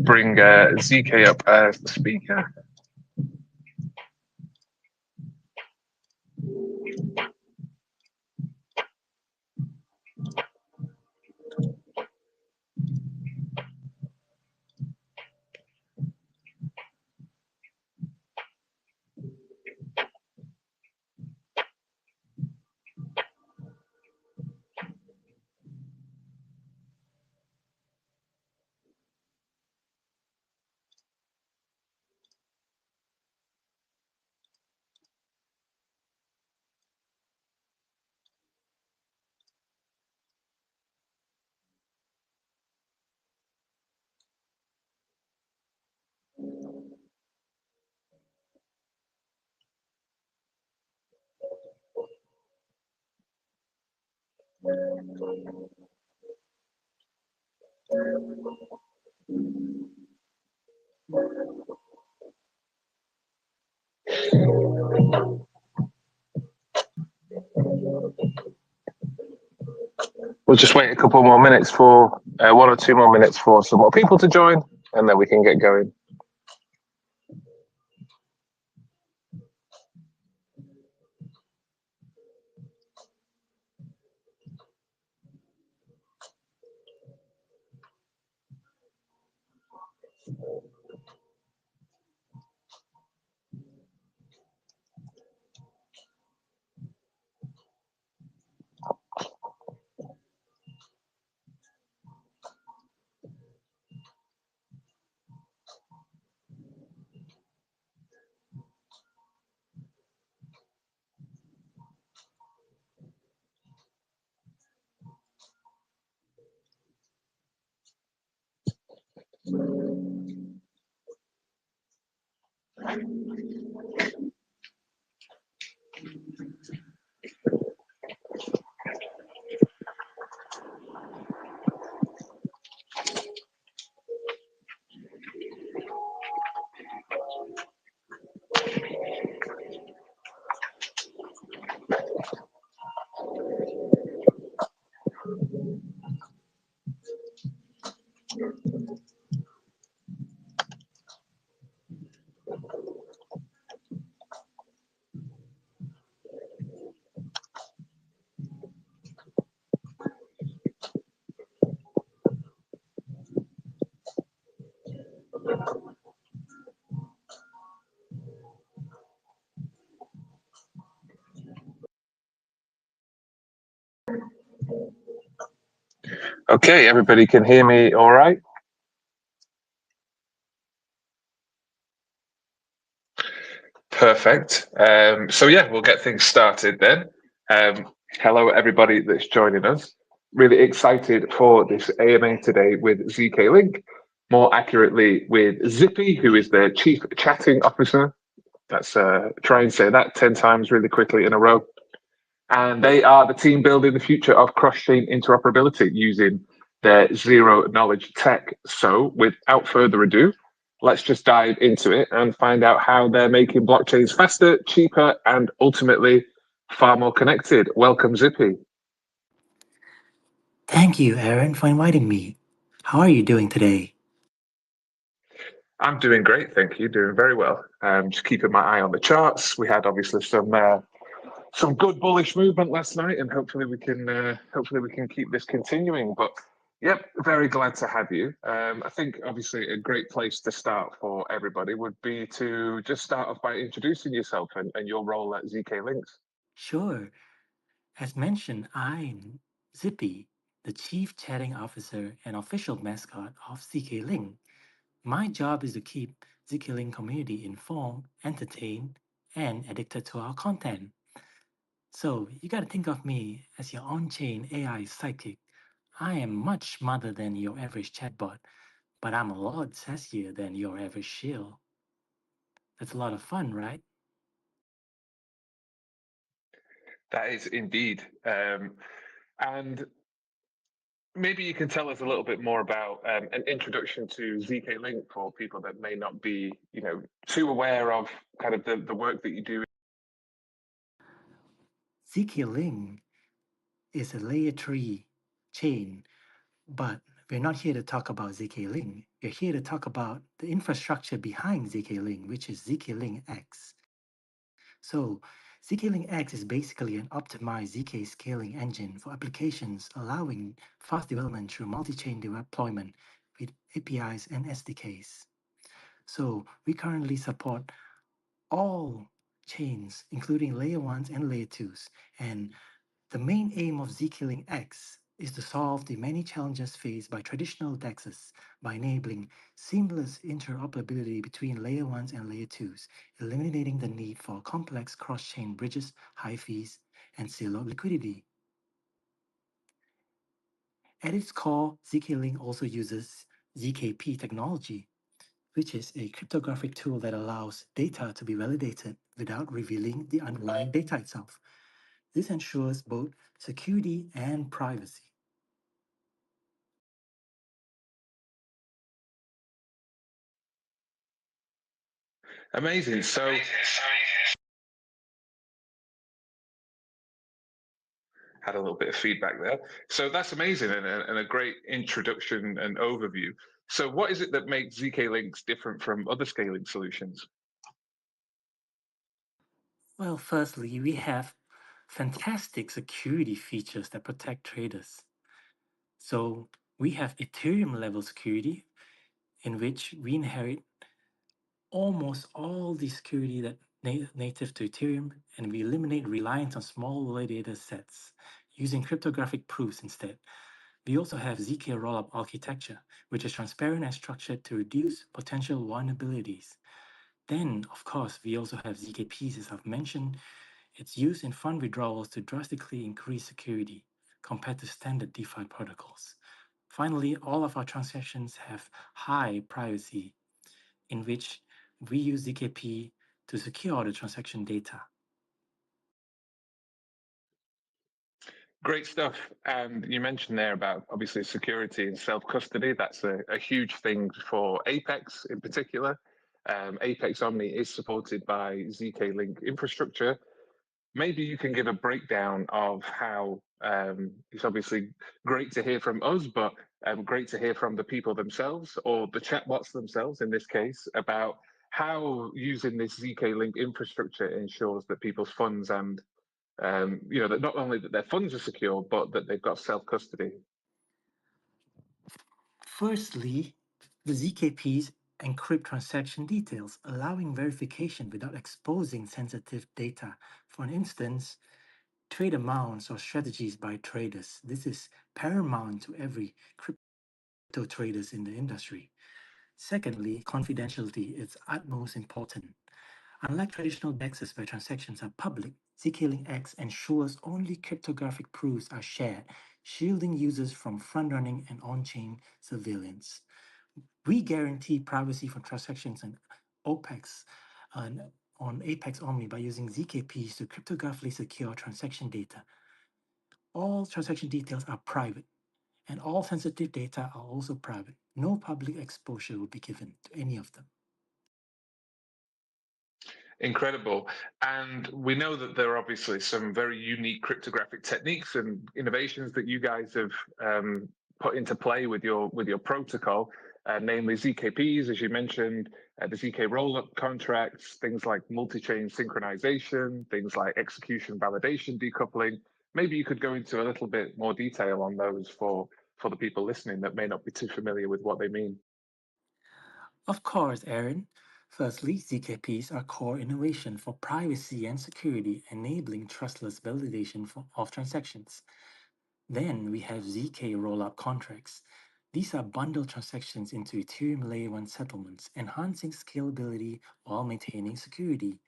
bring ZK up as the speaker. We'll just wait a couple more minutes for 1 or 2 more minutes for some more people to join, and then we can get going. Okay, everybody can hear me all right? Perfect. So yeah, we'll get things started then. Hello, everybody that's joining us. Really excited for this AMA today with zkLink, more accurately with ZIPPY, who is the Chief Chatting Officer. That's try and say that 10 times really quickly in a row. And they are the team building the future of cross-chain interoperability using their zero knowledge tech. So without further ado, let's just dive into it and find out how they're making blockchains faster, cheaper, and ultimately far more connected. Welcome, ZIPPY. Thank you, Aaron, for inviting me. How are you doing today? I'm doing great, thank you. Doing very well. Just keeping my eye on the charts. We had obviously some good bullish movement last night, and hopefully we can keep this continuing. But yep, very glad to have you. I think obviously a great place to start for everybody would be to just start off by introducing yourself and your role at zkLink. Sure. As mentioned, I'm Zippy, the Chief Chatting Officer and official mascot of zkLink. My job is to keep zkLink community informed, entertained, and addicted to our content. So you gotta think of me as your on-chain AI sidekick. I am much smarter than your average chatbot, but I'm a lot sassier than your average shill. That's a lot of fun, right? That is indeed. And maybe you can tell us a little bit more about an introduction to zkLink for people that may not be, too aware of kind of the work that you do. zkLink is a layer 3 chain, but We're not here to talk about zkLink. We're here to talk about the infrastructure behind zkLink, which is zkLink X. So, zkLink X is basically an optimized zk scaling engine for applications allowing fast development through multi-chain deployment with APIs and SDKs. So, we currently support all chains, including layer 1s and layer 2s, and the main aim of zkLink X is to solve the many challenges faced by traditional DEXs by enabling seamless interoperability between layer 1s and layer 2s, eliminating the need for complex cross-chain bridges, high fees, and zero liquidity. At its core, zkLink also uses ZKP technology, which is a cryptographic tool that allows data to be validated without revealing the underlying data itself. This ensures both security and privacy. Amazing. So had a little bit of feedback there. So that's amazing and a great introduction and overview. So what is it that makes zkLinks different from other scaling solutions? Well, firstly, we have fantastic security features that protect traders. So we have Ethereum level security, in which we inherit almost all the security that native to Ethereum, and we eliminate reliance on small validator sets using cryptographic proofs instead. We also have zk rollup architecture, which is transparent and structured to reduce potential vulnerabilities. Then, of course, we also have ZKPs, as I've mentioned. It's used in fund withdrawals to drastically increase security compared to standard DeFi protocols. Finally, all of our transactions have high privacy, in which we use ZKP to secure the transaction data. Great stuff. And you mentioned there about obviously security and self-custody. That's a huge thing for Apex in particular. Apex Omni is supported by zkLink infrastructure. Maybe you can give a breakdown of how it's obviously great to hear from us, but great to hear from the people themselves or the chatbots themselves in this case about how using this zkLink infrastructure ensures that people's funds and that not only that their funds are secure, but that they've got self-custody. Firstly, the ZKPs encrypt transaction details, allowing verification without exposing sensitive data. For instance, trade amounts or strategies by traders. This is paramount to every crypto traders in the industry. Secondly, confidentiality is utmost important. Unlike traditional DEXs where transactions are public, zkLink X ensures only cryptographic proofs are shared, shielding users from front-running and on-chain surveillance. We guarantee privacy for transactions and OPEX and on Apex Omni by using ZKPs to cryptographically secure transaction data. All transaction details are private, and all sensitive data are also private. No public exposure will be given to any of them. Incredible. And we know that there are obviously some very unique cryptographic techniques and innovations that you guys have put into play with your protocol, namely ZKPs, as you mentioned, the ZK rollup contracts, things like multi-chain synchronization, things like execution validation decoupling. Maybe you could go into a little bit more detail on those for the people listening that may not be too familiar with what they mean. Of course, Aaron. Firstly, ZKPs are core innovation for privacy and security, enabling trustless validation of transactions. Then we have ZK rollup contracts. These are bundled transactions into Ethereum Layer 1 settlements, enhancing scalability while maintaining security.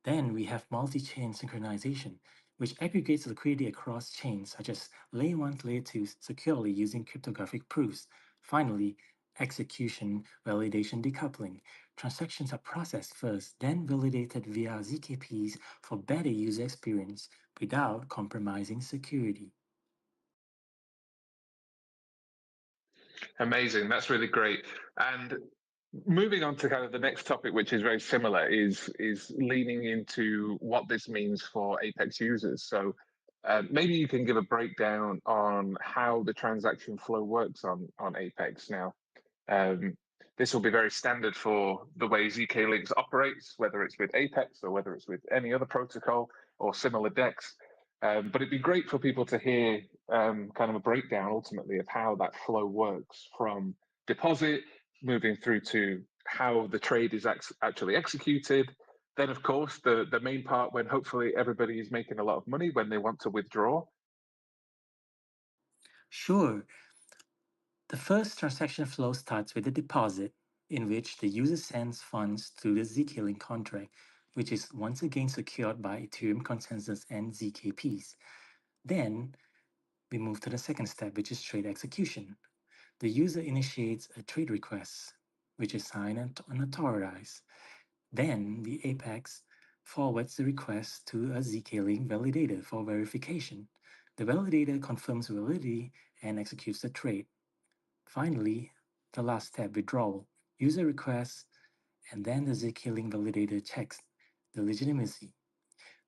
Then we have multi-chain synchronization, which aggregates liquidity across chains such as Layer 1 to Layer 2 securely using cryptographic proofs. Finally, execution validation decoupling. Transactions are processed first, then validated via ZKPs for better user experience without compromising security. Amazing. That's really great. And moving on to kind of the next topic, which is very similar, is leaning into what this means for Apex users. So Maybe you can give a breakdown on how the transaction flow works on Apex now. Um, this will be very standard for the way zkLinks operates, whether it's with Apex or whether it's with any other protocol or similar DEX. But it'd be great for people to hear kind of a breakdown ultimately of how that flow works from deposit moving through to how the trade is actually executed. Then, of course, the main part when hopefully everybody is making a lot of money when they want to withdraw. Sure. The first transaction flow starts with a deposit, in which the user sends funds to the zkLink contract, which is once again secured by Ethereum consensus and ZKPs. Then we move to the second step, which is trade execution. The user initiates a trade request, which is signed and authorized. Then the Apex forwards the request to a zkLink validator for verification. The validator confirms validity and executes the trade. Finally, the last step, withdrawal. User requests, and then the zkLink validator checks the legitimacy.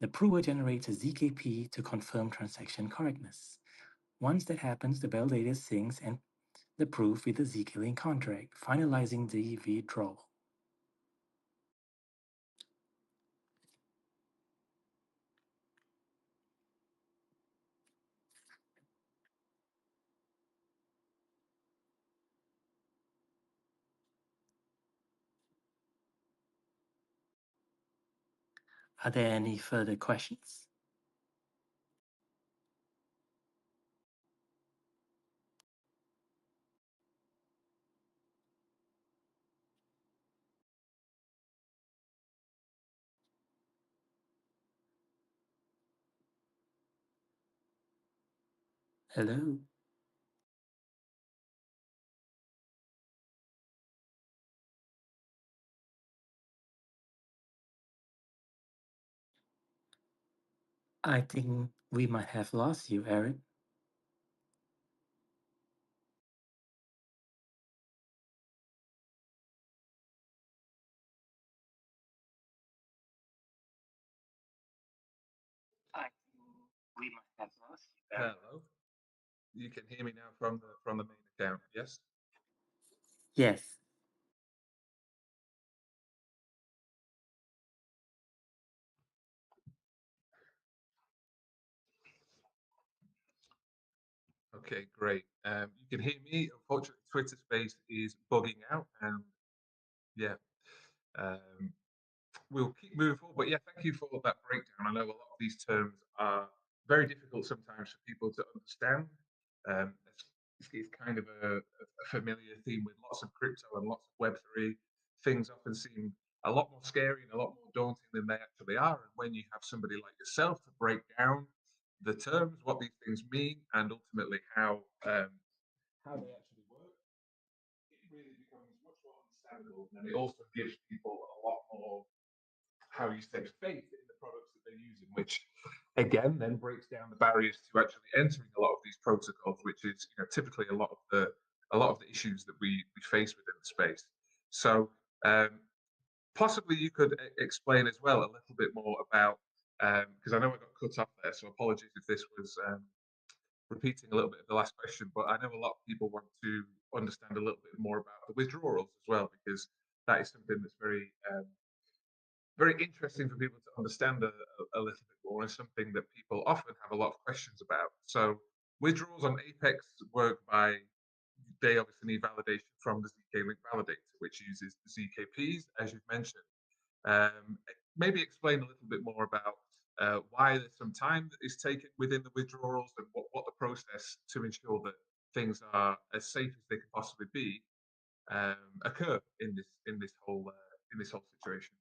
The prover generates a ZKP to confirm transaction correctness. Once that happens, the validator syncs and the proof with the zkLink contract, finalizing the withdrawal. Are there any further questions? Hello? I think we might have lost you, Eric. I think we might have lost you, Eric. Hello. You can hear me now from the main account, yes? Yes. Okay, great. You can hear me. Unfortunately, Twitter Space is bugging out, and yeah, um, we'll keep moving forward. But yeah, thank you for that breakdown. I know a lot of these terms are very difficult sometimes for people to understand. It's kind of a familiar theme with lots of crypto and lots of Web3. Things often seem a lot more scary and a lot more daunting than they actually are. And when you have somebody like yourself to break down the terms, what these things mean, and ultimately how they actually work, it really becomes much more understandable. And it also gives people a lot more, how you say, faith in the products that they're using, which again then breaks down the barriers to actually entering a lot of these protocols, which is typically a lot of the issues that we face within the space. So possibly you could explain as well a little bit more about, because I know I got cut off there, so apologies if this was repeating a little bit of the last question, but I know a lot of people want to understand a little bit more about the withdrawals as well, because that is something that's very interesting for people to understand a little bit more, and something that people often have a lot of questions about. So withdrawals on Apex work by, they obviously need validation from the zkLink validator, which uses the ZKPs, as you've mentioned. Um, Maybe explain a little bit more about why there's some time that is taken within the withdrawals, and what the process to ensure that things are as safe as they can possibly be occur in this whole situation.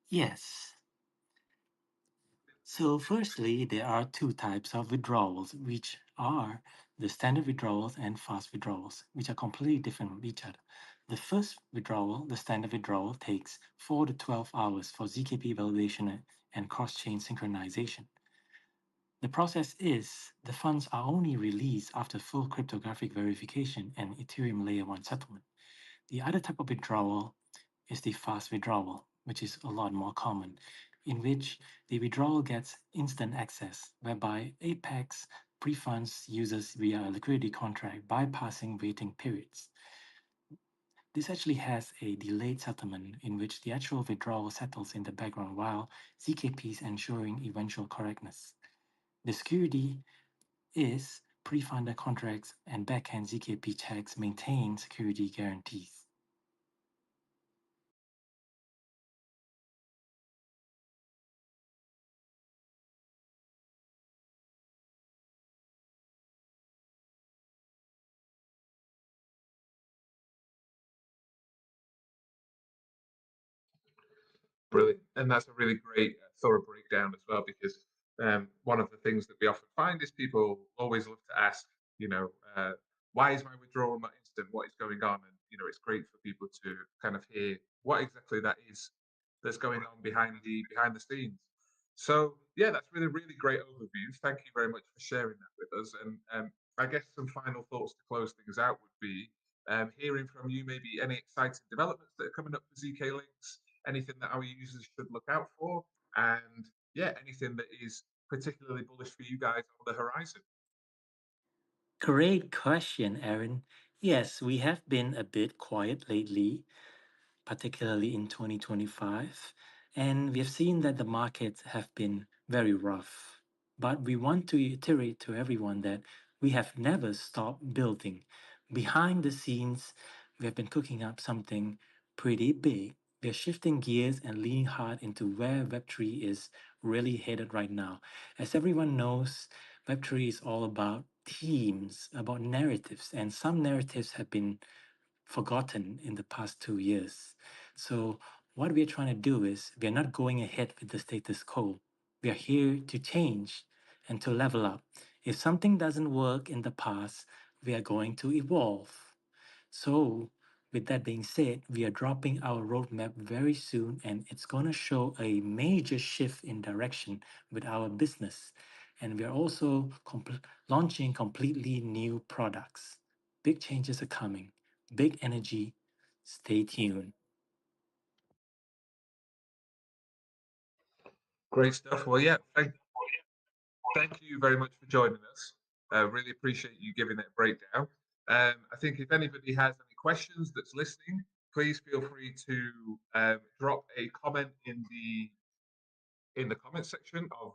Yes. So firstly, there are two types of withdrawals, which are the standard withdrawals and fast withdrawals, which are completely different from each other. The first withdrawal, the standard withdrawal, takes 4 to 12 hours for ZKP validation and cross-chain synchronization. The process is the funds are only released after full cryptographic verification and Ethereum Layer 1 settlement. The other type of withdrawal is the fast withdrawal, which is a lot more common, in which the withdrawal gets instant access, whereby Apex pre-funds users via a liquidity contract, bypassing waiting periods. This actually has a delayed settlement in which the actual withdrawal settles in the background while ZKP is ensuring eventual correctness. The security is pre-funded contracts and backend ZKP checks maintain security guarantees. Brilliant. And that's a really great, thorough breakdown as well, because one of the things that we often find is people always love to ask, you know, why is my withdrawal not instant? What is going on? And, you know, it's great for people to kind of hear what exactly that is that's going on behind the scenes. So, yeah, that's really, really great overview. Thank you very much for sharing that with us. And I guess some final thoughts to close things out would be hearing from you maybe any exciting developments that are coming up for ZK Links, anything that our users should look out for, and yeah, anything that is particularly bullish for you guys on the horizon. Great question, Aaron. Yes, we have been a bit quiet lately, particularly in 2025, and we have seen that the markets have been very rough. But we want to iterate to everyone that we have never stopped building. Behind the scenes, we have been cooking up something pretty big. We are shifting gears and leaning hard into where Web3 is really headed right now. As everyone knows, Web3 is all about themes, about narratives, and some narratives have been forgotten in the past 2 years. So, what we are trying to do is we are not going ahead with the status quo. We are here to change and to level up. If something doesn't work in the past, we are going to evolve. So, with that being said, we are dropping our roadmap very soon and it's going to show a major shift in direction with our business. And we are also launching completely new products. Big changes are coming, big energy. Stay tuned. Great stuff. Well, yeah, thank you very much for joining us. Really appreciate you giving it a breakdown. I think if anybody has any questions that's listening, please feel free to drop a comment in the comment section of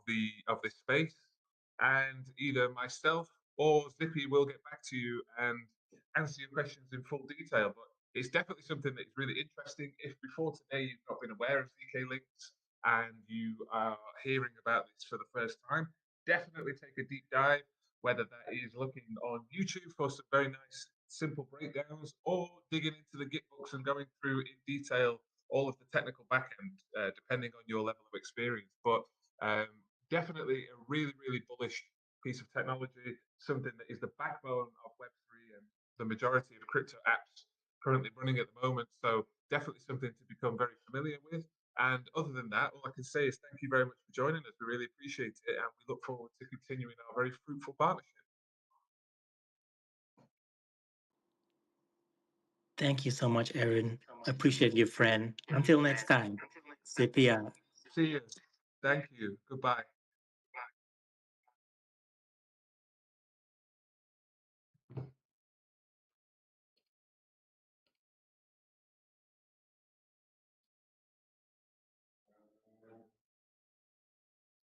this space, and either myself or Zippy will get back to you and answer your questions in full detail. But it's definitely something that is really interesting. If before today you've not been aware of ZK Links and you are hearing about this for the first time, definitely take a deep dive. Whether that is looking on YouTube for some very nice simple breakdowns, or digging into the Git books and going through in detail all of the technical backend, depending on your level of experience. But definitely a really, really bullish piece of technology, something that is the backbone of Web3 and the majority of crypto apps currently running at the moment. So definitely something to become very familiar with. And other than that, all I can say is thank you very much for joining us. We really appreciate it, and we look forward to continuing our very fruitful partnership. Thank you so much, Aaron. Appreciate you, friend. Until next time, ZIPPY out. See you. Thank you. Goodbye.